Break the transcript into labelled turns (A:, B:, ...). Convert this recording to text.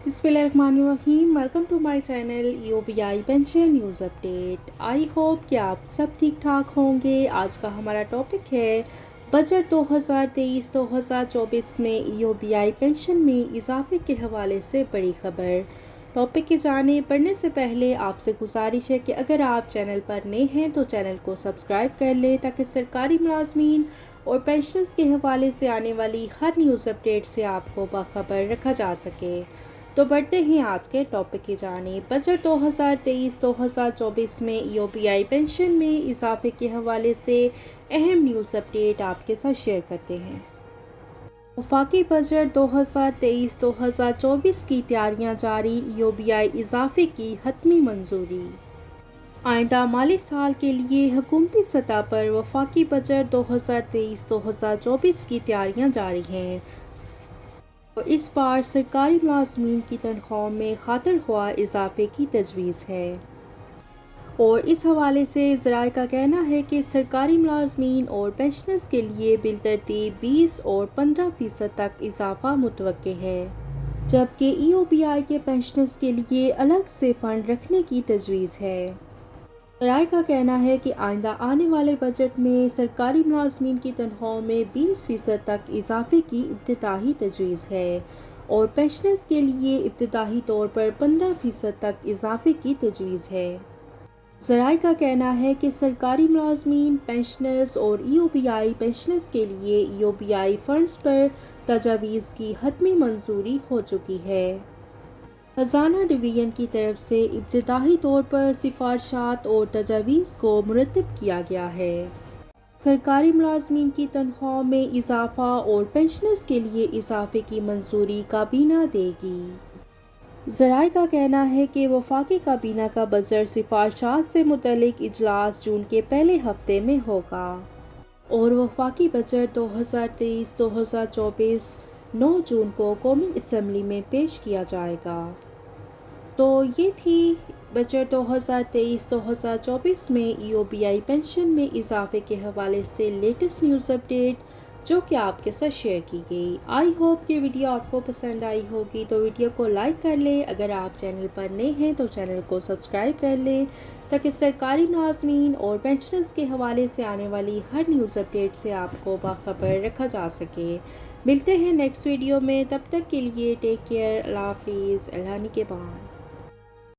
A: बिस्मिल्लाहिर्रहमानिर्रहीम। Welcome to my channel UBI pension news update. I hope कि आप सब ठीक ठाक होंगे। आज का हमारा टॉपिक है बजट 2023-2024 में यूबीआई पेंशन में इजाफे के हवाले से बड़ी खबर। टॉपिक की जाने पढ़ने से पहले आपसे गुजारिश है कि अगर आप चैनल पर नए हैं तो चैनल को सब्सक्राइब कर लें ताकि सरकारी मुलाजमीन और पेंशनर्स के हवाले से आने वाली हर न्यूज़ अपडेट से आपको बाखबर रखा जा सके। तो बढ़ते हैं आज के टॉपिक की जानिब। बजट 2023-2024 में यूबीआई पेंशन में इजाफे के हवाले से अहम न्यूज़ अपडेट आपके साथ शेयर करते हैं। वफाकी बजट 2023-2024 की तैयारियां जारी, यूबीआई इजाफे की हतमी मंजूरी। आइंदा माली साल के लिए हुकूमती सतह पर वफाकी बजट 2023-2024 की तैयारियां जारी हैं और इस बार सरकारी मुलाजमीन की तनख्वाहों में खातिर ख्वाह इजाफे की तजवीज़ है। और इस हवाले से ज़राए का कहना है कि सरकारी मुलाजमीन और पेंशनर्स के लिए बिलतरतीब 20 और 15% तक इजाफा मुतवक्के है, जबकि ईओबीआई के पेंशनर्स के लिए अलग से फ़ंड रखने की तजवीज़ है। ज़राए का कहना है कि आइंदा आने वाले बजट में सरकारी मुलाजमीन की तनख्वाहों में 20% तक इजाफे की इब्तिदाई तजवीज़ है और पेंशनर्स के लिए इब्तिदाई तौर पर 15% तक इजाफे की तजवीज़ है। ज़राए का कहना है कि सरकारी मुलाजमीन, पेंशनर्स और ईओबीआई पेंशनर्स के लिए ईओबीआई फंड्स पर तजावीज़ की हतमी मंजूरी हो चुकी है। खजाना डिवीज़न की तरफ से इब्तिदाई तौर पर सिफारशात और तजावीज़ को मुरतब किया गया है। सरकारी मुलाजमीन की तनख्वाहों में इजाफा और पेंशनर्स के लिए इजाफे की मंजूरी काबीना देगी। ज़राए का कहना है कि वफाकी काबीना का बजट सिफारशात से मुतल्लिक इजलास जून के पहले हफ्ते में होगा और वफाकी बजट 2023-2024 9 जून को कौमी असम्बली में पेश किया जाएगा। तो ये थी बजट 2023-2024 में ईओबीआई पेंशन में इजाफे के हवाले से लेटेस्ट न्यूज़ अपडेट जो कि आपके साथ शेयर की गई। आई होप कि वीडियो आपको पसंद आई होगी, तो वीडियो को लाइक कर लें। अगर आप चैनल पर नए हैं तो चैनल को सब्सक्राइब कर लें ताकि सरकारी मुलाजमीन और पेंशनर्स के हवाले से आने वाली हर न्यूज़ अपडेट से आपको बाखबर रखा जा सके। मिलते हैं नेक्स्ट वीडियो में, तब तक के लिए टेक केयर, अल्लाह हाफिज़, अल्लाह निगहबान।